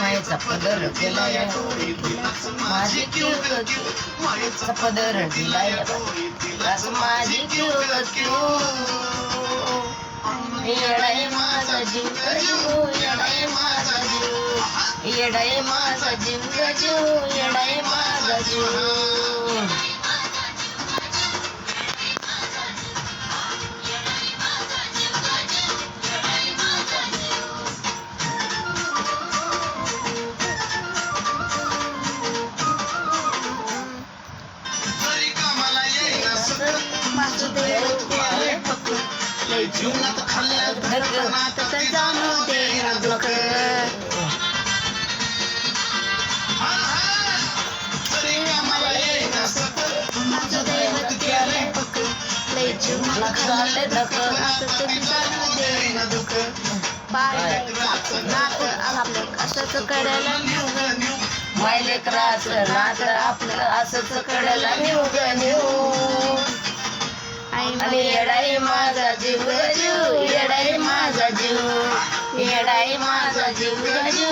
मायेचा पदर केलाय माझी क्यू क्यू मायेचा पदर दिलाय आज माझी क्यू क्यू येडाय माझा जीव गजू येडाय माझा जीव येडाय माझा जीव गजू येडाय माझा जीव जीवनात खाल्ल्या धरणात जाणू दे दुःख माझं दैवत केलंय पक्क लय जीवनात खाल्लं धरणात जाणू दे दुःख नात आपलं असंच कडायला नेऊ मायलेकराचं नात आपलं असंच कडायला नेऊ आणि येडाई माझा जीव गजू येडाई माझा जीव येडाई माझा जीव गजू